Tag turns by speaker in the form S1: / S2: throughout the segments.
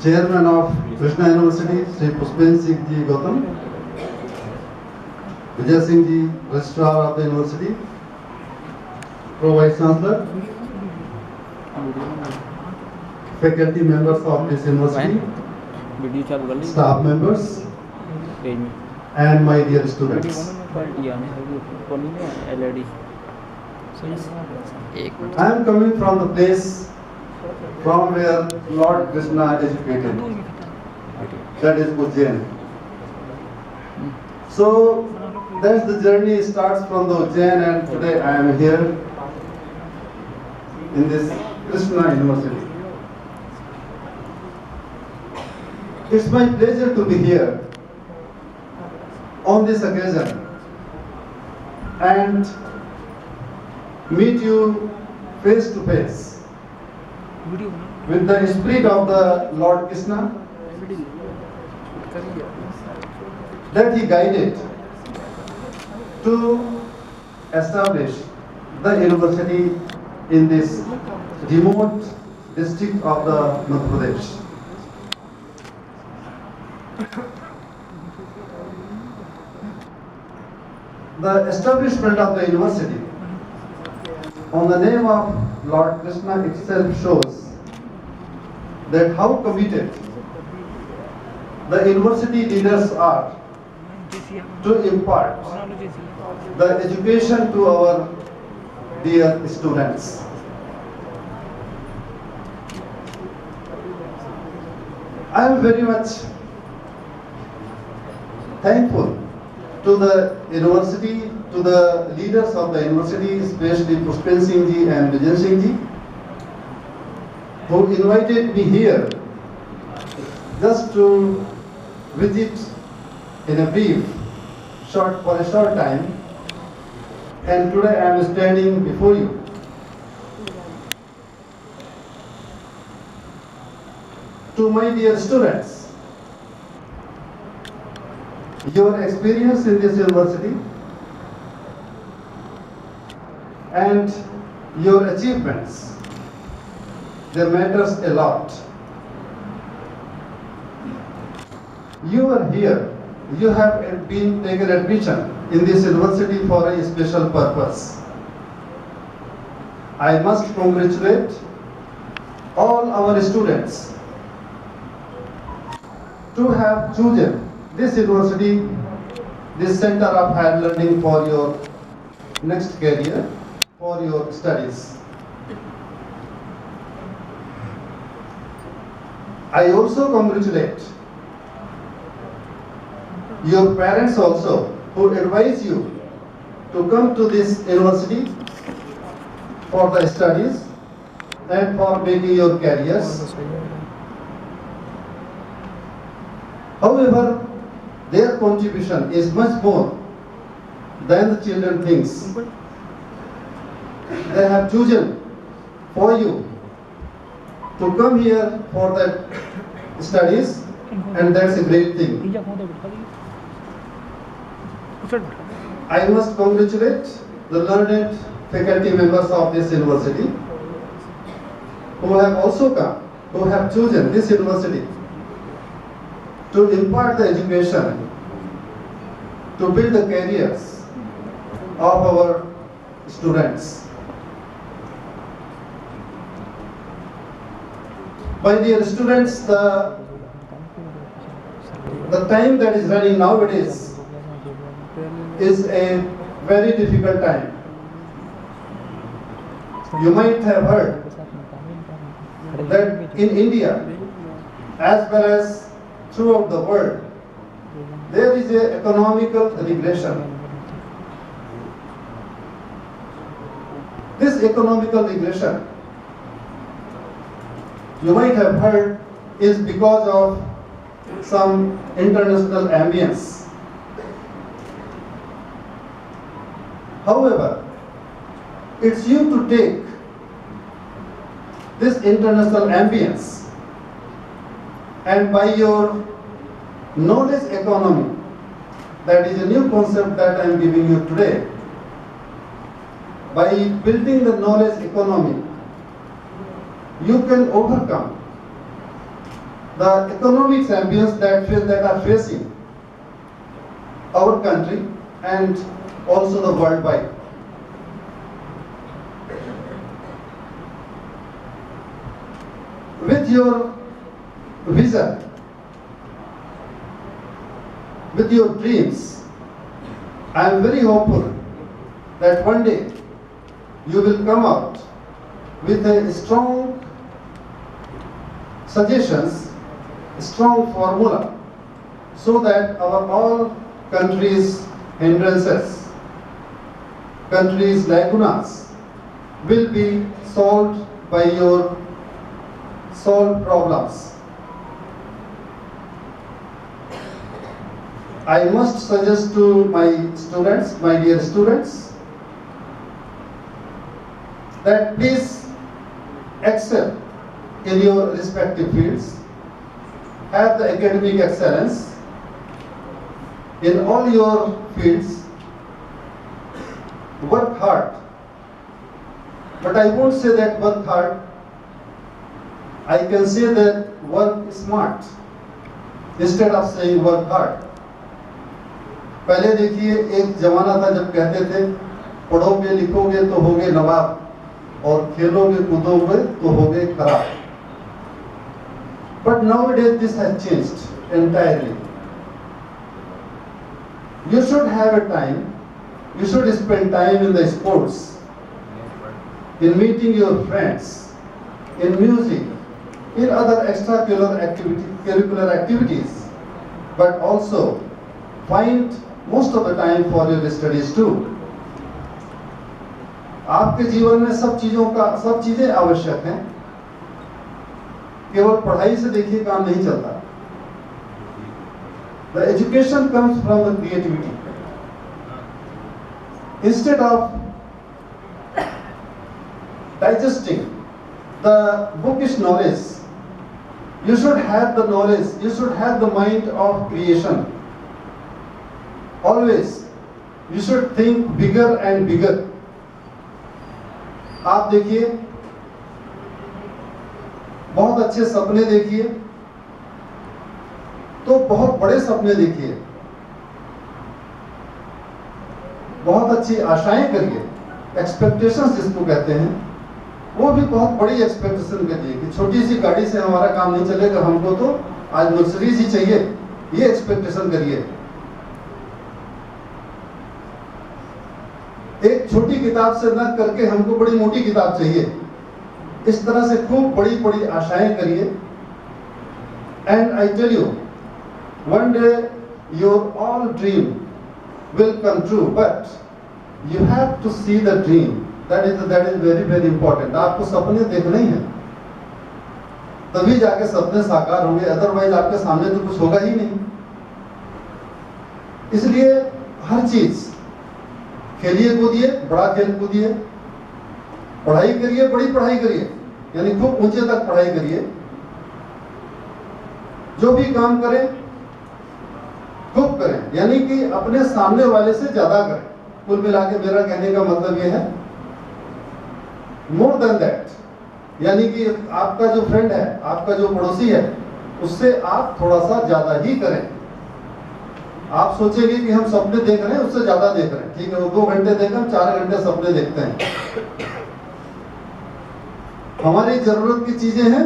S1: Chairman of Krishna University, Sri Pushpen Singh Ji Gautam, Vijay Singh Ji, Registrar of the University, Pro Vice Chancellor, faculty members of this university, staff members, and my dear students. I am coming from the place from where Lord Krishna educated, that is Ujjain. So that's the journey starts from the Ujjain, and today I am here in this Krishna University. It's my pleasure to be here on this occasion and meet you face to face with the spirit of the Lord Krishna that he guided to establish the university in this remote district of the Madhya Pradesh. The establishment of the university on the name of Lord Krishna itself shows that how committed the university leaders are to impart the education to our dear students. I am very much thankful to the university, to the leaders of the university, especially Pushpen Singh Ji and Vijay Singh Ji, who invited me here just to visit in a brief, for a short time, and today I am standing before you. To my dear students, your experience in this university and your achievements, they matters a lot. You are here, you have been taken admission in this university for a special purpose. I must congratulate all our students to have chosen this university, this center of higher learning for your next career, for your studies. I also congratulate your parents also, who advise you to come to this university for the studies and for making your careers. However, their contribution is much more than the children thinks. They have chosen for you to come here for the studies, and that's a great thing. I must congratulate the learned faculty members of this university who have also come, who have chosen this university to impart the education, to build the careers of our students. My dear students, the time that is running nowadays is a very difficult time. You might have heard that in India, as well as throughout the world, there is an economical regression. This economical regression, you might have heard, is because of some international ambience. However, it's you to take this international ambience and by your knowledge economy, that is a new concept that I am giving you today. By building the knowledge economy, you can overcome the economic champions that are facing our country and also the worldwide. With your vision, with your dreams, I am very hopeful that one day you will come out with a strong suggestions, strong formula, so that our all countries' hindrances, countries' lacunas will be solved by your solved problems. I must suggest to my students, my dear students, that please excel in your respective fields, have the academic excellence in all your fields, work hard. But I won't say that work hard, I can say that work smart instead of saying work hard. पहले देखिए एक जमाना था जब कहते थे पढ़ोगे लिखोगे तो होगे नवाब और खेलोगे कूदोगे तो होगे खराब. But nowadays this has changed entirely. You should have a time, you should spend time in the sports, in meeting your friends, in music, in other extracurricular activities, but also find most of the time for your studies too. आपके जीवन में सब चीजें आवश्यक हैं. केवल पढ़ाई से देखिए काम नहीं चलता. The education comes from the creativity. Instead of digesting the bookish knowledge, you should have the knowledge, you should have the mind of creation. Always, you should think bigger and bigger. आप देखिए, बहुत अच्छे सपने देखिए, तो बहुत बड़े सपने देखिए, बहुत अच्छी आशाएं करिए, एक्सपेक्टेशंस जिसको कहते हैं, वो भी बहुत बड़ी एक्सपेक्टेशन करिए कि छोटी सी गाड़ी से हमारा काम नहीं चलेगा, हमको तो आज मर्सिडीज ही चाहिए, ये एक्सपेक्टेशन करिए. एक छोटी किताब से न करके हमको बड़ी मोटी किताब चाहिए. इस तरह से खूब बड़ी बड़ी आशाएं करिए. And I tell you, one day your all dream will come true, but you have to see the dream. That is very very important. आपको सपने देखने ही हैं, तभी जाके सपने साकार होंगे, अदरवाइज आपके सामने तो कुछ होगा ही नहीं. इसलिए हर चीज खेलिए कूदिए, बड़ा खेल कूदिए, पढ़ाई करिए, बड़ी पढ़ाई करिए, यानी खूब ऊंचे तक पढ़ाई करिए. जो भी काम करें खूब करें, यानी कि अपने सामने वाले से ज्यादा करें. कुल मिला के मेरा कहने का मतलब यह है, मोर देन दैट, यानी कि आपका जो फ्रेंड है, आपका जो पड़ोसी है, उससे आप थोड़ा सा ज्यादा ही करें. आप सोचेंगे कि हम सपने देख रहे हैं, उससे ज्यादा देख रहे हैं. ठीक है, वो 2 घंटे देखें, हम 4 घंटे सपने देखते हैं. हमारी जरूरत की चीजें हैं,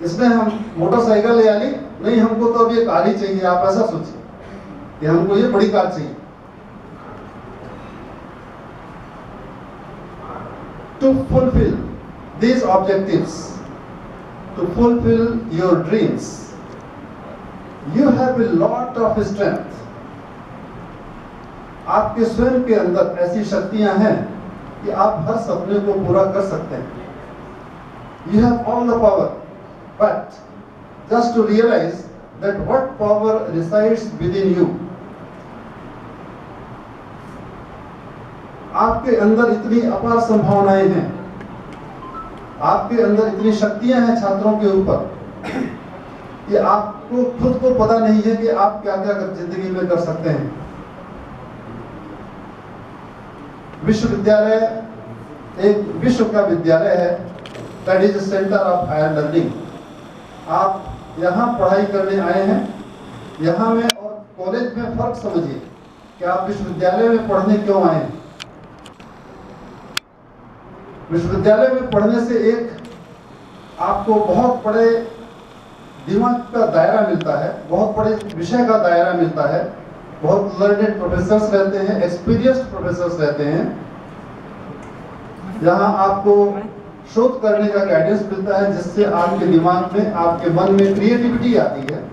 S1: इसमें हम मोटरसाइकिल ले आली नहीं, हमको तो अभी एक कार ही चाहिए. आप ऐसा सोचिए कि हमको ये बड़ी कार चाहिए. To fulfill these objectives, to fulfill your dreams, you have a lot of strength. आपके स्वयं के अंदर ऐसी शक्तियां हैं कि आप हर सपने को पूरा कर सकते हैं. You have all the power, but just to realize that what power resides within you. आपके अंदर इतनी अपार संभावनाएं हैं, आपके अंदर इतनी शक्तियां हैं छात्रों के ऊपर कि आपको खुद को पता नहीं है कि आप क्या क्या जिंदगी में कर सकते हैं. विश्वविद्यालय एक विश्व का विद्यालय है, that is centre of higher learning. आप यहाँ पढ़ाई करने आए हैं, यहाँ में और कॉलेज में फर्क समझिए कि आप विश्वविद्यालय में पढ़ने क्यों आए हैं। विश्वविद्यालय में पढ़ने से एक आपको बहुत बड़े दिमाग का दायरा मिलता है, बहुत बड़े विषय का दायरा मिलता है, बहुत लर्नेड प्रोफेसर्स रहते हैं, एक्सपीरियंस्ड प्रोफेसर्स रहते हैं, जहां आपको शोध करने का गाइडेंस मिलता है, जिससे आपके दिमाग में, आपके मन में क्रिएटिविटी आती है।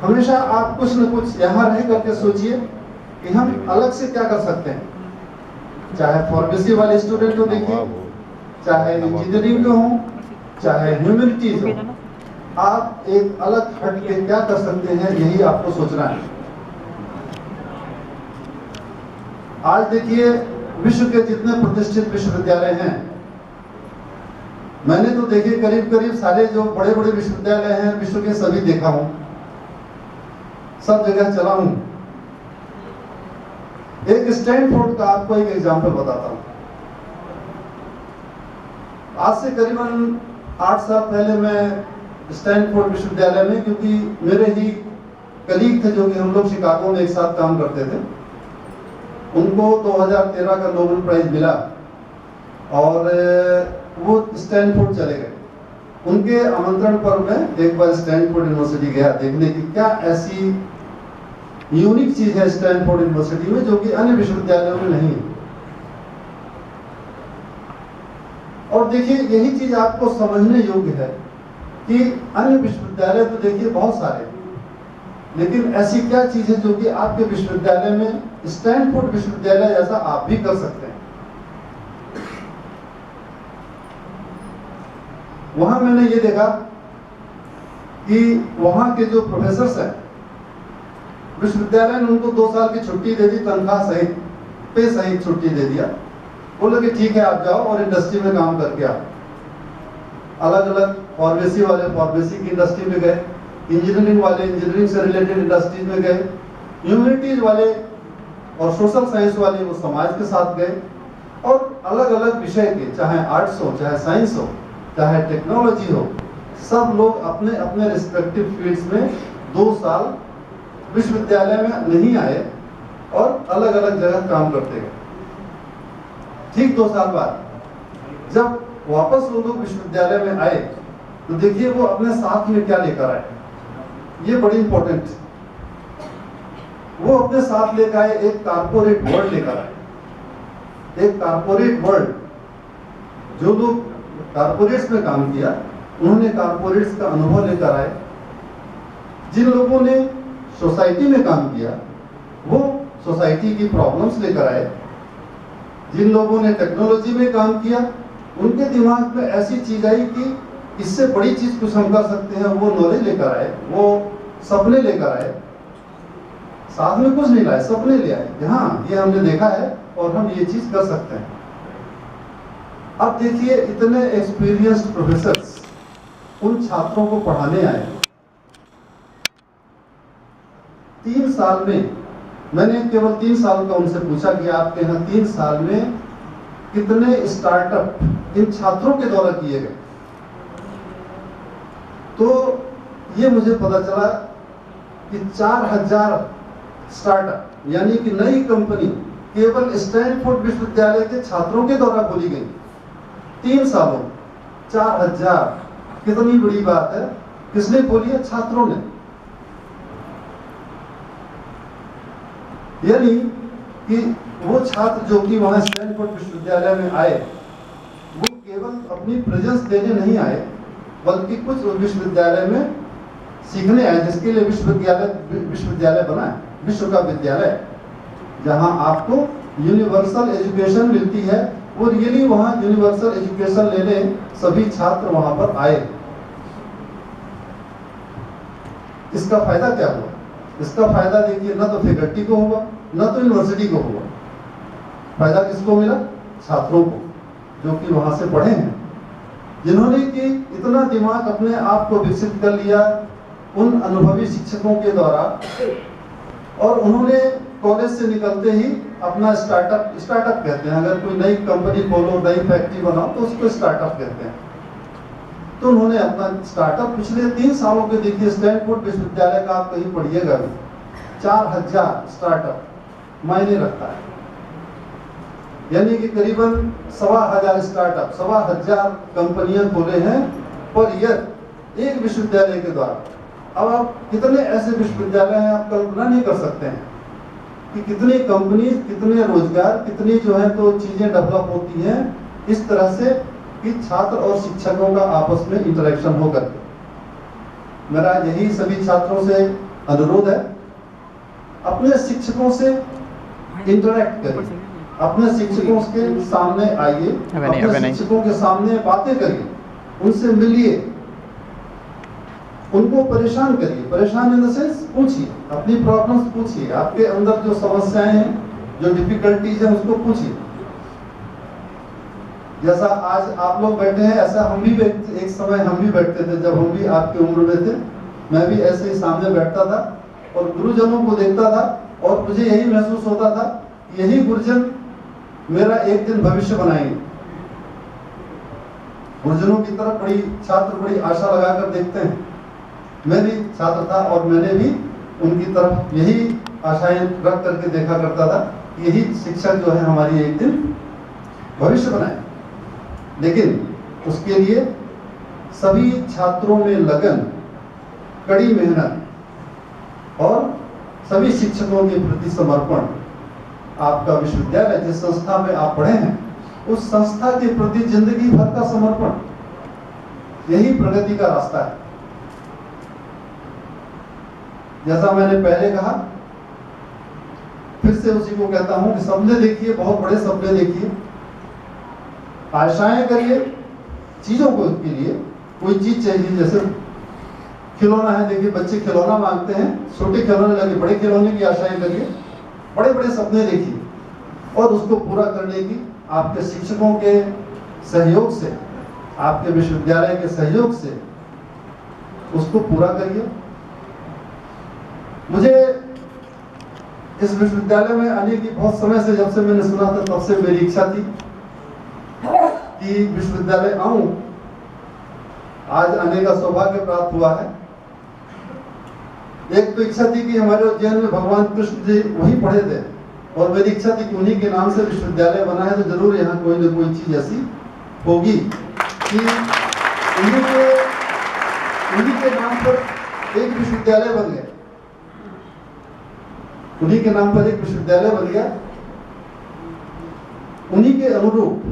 S1: हमेशा आप कुछ न कुछ यहाँ रह करके सोचिए कि हम अलग से क्या कर सकते हैं। चाहे फार्मेसी वाले स्टूडेंट को देखिए, चाहे इंजीनियरिंग के हों, चाहे ह्यूमैनिटीज हो, आप एक अलग हट के क्या कर सकते हैं, यही आपको सोचना है। आज देखिए विश्व के जितने प्रतिष्ठित विश्वविद्यालय हैं, मैंने तो देखे करीब करीब सारे जो बड़े बड़े विश्वविद्यालय हैं विश्व के, सभी देखा हूं, सब जगह चला हूं। एक स्टैनफोर्ड का आपको एक एग्जांपल बताता हूं। आज से करीबन 8 साल पहले मैं स्टैनफोर्ड विश्वविद्यालय में, क्योंकि मेरे ही कलीग थे जो कि हम लोग शिकागो में एक साथ काम करते थे, उनको 2013 का नोबेल प्राइज मिला और वो स्टैनफोर्ड चले गए। उनके आमंत्रण पर मैं एक बार स्टैनफोर्ड यूनिवर्सिटी गया देखने की क्या ऐसी यूनिक चीज है स्टैनफोर्ड यूनिवर्सिटी में जो कि अन्य विश्वविद्यालयों में नहीं है। और देखिए यही चीज आपको समझने योग्य है कि अन्य विश्वविद्यालय तो देखिए बहुत सारे, लेकिन ऐसी क्या चीज है जो कि आपके विश्वविद्यालय में, स्टैनफोर्ड विश्वविद्यालय जैसा आप भी कर सकते हैं। वहां मैंने ये देखा कि वहां के जो प्रोफेसर्स हैं, विश्वविद्यालय ने उनको 2 साल की छुट्टी दे दी, तनख्वाह सहित, पे सहित छुट्टी दे दिया। बोले कि ठीक है आप जाओ और इंडस्ट्री में काम करके आओ। अलग अलग फार्मेसी वाले फार्मेसी की इंडस्ट्री में गए, इंजीनियरिंग वाले इंजीनियरिंग से रिलेटेड इंडस्ट्रीज में गए, ह्यूमैनिटीज वाले और सोशल साइंस वाले वो समाज के साथ गए, और अलग अलग विषय के, चाहे आर्ट्स हो, चाहे साइंस हो, चाहे टेक्नोलॉजी हो, सब लोग अपने अपने रिस्पेक्टिव फील्ड्स में 2 साल विश्वविद्यालय में नहीं आए और अलग अलग जगह काम करते गए। ठीक 2 साल बाद जब वापस वो लोग विश्वविद्यालय में आए तो देखिए वो अपने साथ में क्या लेकर आए, ये बड़ी इंपॉर्टेंट। वो अपने साथ लेकर आए एक कारपोरेट वर्ल्ड लेकर आए। एक कारपोरेट वर्ल्ड, जो लोग कारपोरेट्स में काम किया उन्होंने कारपोरेट्स का अनुभव लेकर आए। जिन लोगों ने सोसाइटी में काम किया वो सोसाइटी की प्रॉब्लम्स लेकर आए। जिन लोगों ने टेक्नोलॉजी में काम किया उनके दिमाग में ऐसी चीज आई कि इससे बड़ी चीज कुछ हम कर सकते हैं, वो नॉलेज लेकर आए, वो सपने लेकर आए। साथ में कुछ नहीं लाए, सपने ले आए, हाँ ये हमने देखा है और हम ये चीज कर सकते हैं। अब देखिए इतने एक्सपीरियंस्ड प्रोफेसर्स उन छात्रों को पढ़ाने आए। 3 साल में मैंने केवल 3 साल का उनसे पूछा कि आपके यहाँ 3 साल में कितने स्टार्टअप इन छात्रों के द्वारा किए गए। तो ये मुझे पता चला कि 4000 स्टार्टअप, यानी कि नई कंपनी केवल स्टैनफोर्ड विश्वविद्यालय के छात्रों के द्वारा खोली गई। 3 सालों 4000, कितनी बड़ी बात है। किसने खोली है? छात्रों ने। यानी कि वो छात्र जो कि वहां स्टैनफोर्ड विश्वविद्यालय में आए वो केवल अपनी प्रेजेंस देने नहीं आए, बल्कि कुछ विश्वविद्यालय में सीखने आए, जिसके लिए विश्वविद्यालय बना है, विश्व का विद्यालय, जहां आपको यूनिवर्सल एजुकेशन मिलती है। वो रियली वहां यूनिवर्सल एजुकेशन लेने सभी छात्र वहां पर आए। इसका फायदा क्या हुआ? इसका फायदा देखिए न तो फैकल्टी को हुआ न तो यूनिवर्सिटी को हुआ। फायदा किसको मिला? छात्रों को, जो कि वहां से पढ़े हैं, जिन्होंने कि इतना दिमाग अपने आप को विकसित कर लिया उन अनुभवी शिक्षकों के द्वारा, और उन्होंने कॉलेज से निकलते ही अपना स्टार्टअप कहते हैं, अगर कोई नई कंपनी खोलो, नई फैक्ट्री बनाओ तो उसको स्टार्टअप कहते हैं। तो उन्होंने अपना स्टार्टअप पिछले 3 सालों के, देखिए स्टैनफोर्ड विश्वविद्यालय का आप कहीं पढ़िएगा भी, 4000 स्टार्टअप मायने रखता है, यानी कि करीबन 1500 स्टार्टअप, 1500 कंपनियां खोले हैं पर ईयर एक विश्वविद्यालय के द्वारा। अब आप कितने ऐसे विश्वविद्यालय हैं, आप कल्पना नहीं कर सकते हैं कि कितनी कंपनी, कितने रोजगार, कितनी जो है तो चीजें डेवलप होती हैं इस तरह से कि छात्र और शिक्षकों का आपस में इंटरेक्शन होकर। मेरा यही सभी छात्रों से अनुरोध है, अपने शिक्षकों से इंटरेक्ट करिए, अपने शिक्षकों के सामने आइए, अपने शिक्षकों के सामने बातें करिए, उनसे मिलिए, उनको परेशान करिए, परेशान इन द सेंस पूछिए, अपनी प्रॉब्लम्स पूछिए, आपके अंदर जो समस्याएं हैं, जो डिफिकल्टीज हैं उसको पूछिए। जैसा आज आप लोग बैठे हैं ऐसा हम भी एक समय हम भी बैठते थे, जब हम भी आपकी उम्र में थे, मैं भी ऐसे ही सामने बैठता था और गुरुजनों को देखता था और मुझे यही महसूस होता था यही गुरुजन मेरा एक दिन भविष्य बनाएंगे। गुरुजनों की तरफ बड़ी छात्र बड़ी आशा लगाकर देखते हैं। मैं भी छात्र था और मैंने भी उनकी तरफ यही आशाएं रख करके देखा करता था, यही शिक्षक जो है हमारी एक दिन भविष्य बनाए। लेकिन उसके लिए सभी छात्रों में लगन, कड़ी मेहनत और सभी शिक्षकों के प्रति समर्पण, आपका विश्वविद्यालय जिस संस्था में आप पढ़े हैं उस संस्था के प्रति जिंदगी भर का समर्पण, यही प्रगति का रास्ता है। जैसा मैंने पहले कहा, फिर से उसी को कहता हूं कि सपने देखिए, बहुत बड़े सपने देखिए, आशाएं करिए चीजों को के लिए। कोई चीज चाहिए, जैसे खिलौना है, देखिए बच्चे खिलौना मांगते हैं, छोटे खिलौने लगे, बड़े खिलौने की आशाएं करिए, बड़े बड़े सपने देखिए और उसको पूरा करने की आपके शिक्षकों के सहयोग से, आपके विश्वविद्यालय के सहयोग से उसको पूरा करिए। मुझे इस विश्वविद्यालय में आने की बहुत समय से, जब से मैंने सुना था तब से मेरी इच्छा थी कि विश्वविद्यालय आऊं। आज आने का सौभाग्य प्राप्त हुआ है। एक तो इच्छा थी कि हमारे उज्जैन में भगवान कृष्ण जी वही पढ़े थे और मेरी इच्छा थी कि उन्हीं के नाम से विश्वविद्यालय बना है, तो जरूर यहाँ कोई ना कोई चीज ऐसी होगी कि उन्हीं के नाम पर एक विश्वविद्यालय बन गया, उन्हीं के नाम पर एक विश्वविद्यालय बन गया। उन्हीं के अनुरूप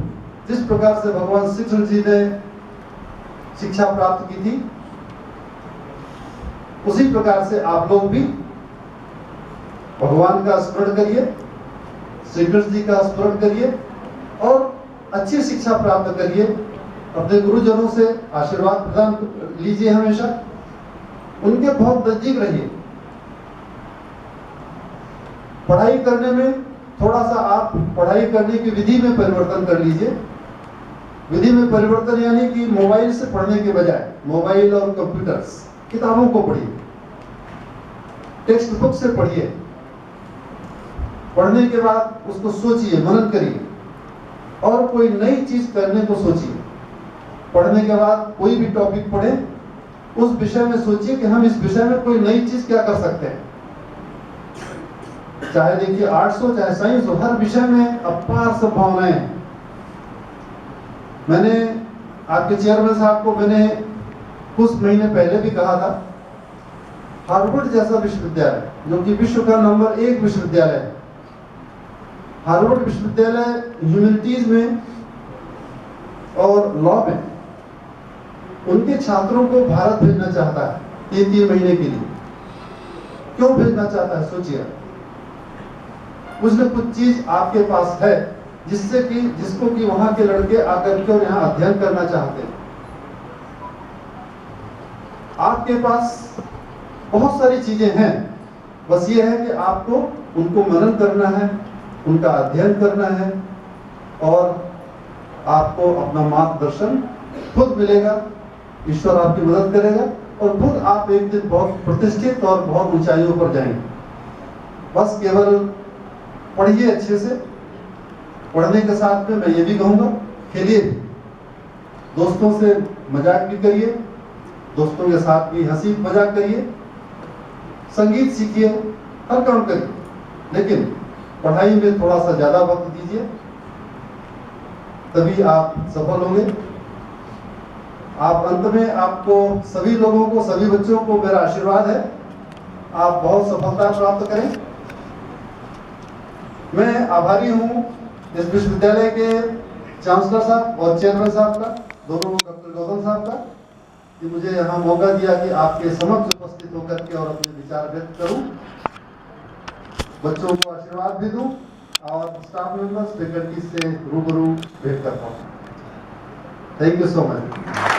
S1: जिस प्रकार से भगवान श्री कृष्ण जी ने शिक्षा प्राप्त की थी, उसी प्रकार से आप लोग भी भगवान का स्मरण करिए, श्री कृष्ण जी का स्मरण करिए और अच्छी शिक्षा प्राप्त करिए। अपने गुरुजनों से आशीर्वाद प्रदान लीजिए, हमेशा उनके बहुत नजदीक रहिए। पढ़ाई करने में थोड़ा सा आप पढ़ाई करने की विधि में परिवर्तन कर लीजिए। विधि में परिवर्तन यानी कि मोबाइल से पढ़ने के बजाय मोबाइल और कंप्यूटर्स, किताबों को पढ़िए, टेक्स्ट बुक से पढ़िए। पढ़ने के बाद उसको सोचिए, मनन करिए और कोई नई चीज करने को सोचिए। पढ़ने के बाद कोई भी टॉपिक पढ़े, उस विषय में सोचिए कि हम इस विषय में कोई नई चीज क्या कर सकते हैं। चाहे देखिए आर्ट्स हो चाहे साइंस हो, हर विषय में अपार संभावनाएं हैं। मैंने आपके चेयरमैन साहब को मैंने कुछ महीने पहले भी कहा था, हार्वर्ड जैसा विश्वविद्यालय जो कि विश्व का नंबर 1 विश्वविद्यालय है, हार्वर्ड विश्वविद्यालय ह्यूमैनिटीज में और लॉ में उनके छात्रों को भारत भेजना चाहता है 3-3 महीने के लिए। क्यों भेजना चाहता है सोचिए। कुछ न कुछ चीज आपके पास है जिससे कि जिसको कि वहां के लड़के आकर के और यहाँ अध्ययन करना चाहते हैं। आपके पास बहुत सारी चीजें हैं, बस ये है कि आपको उनको मनन करना है, उनका अध्ययन करना है और आपको अपना मार्गदर्शन खुद मिलेगा। ईश्वर आपकी मदद करेगा और खुद आप एक दिन बहुत प्रतिष्ठित और बहुत ऊंचाइयों पर जाएंगे। बस केवल पढ़िए अच्छे से, पढ़ने के साथ में मैं ये भी कहूँगा खेलिए भी। दोस्तों से मजाक भी करिए, दोस्तों के साथ भी हंसी मजाक करिए, संगीत सीखिए, हर काम करिए, लेकिन पढ़ाई में थोड़ा सा ज्यादा वक्त दीजिए, तभी आप सफल होंगे। आप अंत में आपको सभी लोगों को, सभी बच्चों को मेरा आशीर्वाद है, आप बहुत सफलता प्राप्त करें। मैं आभारी हूं इस विश्वविद्यालय के चांसलर साहब और चेयरमैन साहब का, दोनों डॉक्टर गौतम साहब का, कि मुझे यहाँ मौका दिया कि आपके समक्ष उपस्थित होकर के और अपने विचार व्यक्त करूं, बच्चों को आशीर्वाद भी दूं और स्टाफ मेंबर्स, फैकल्टी से रूबरू भेंट कर पाऊं। Thank you so much.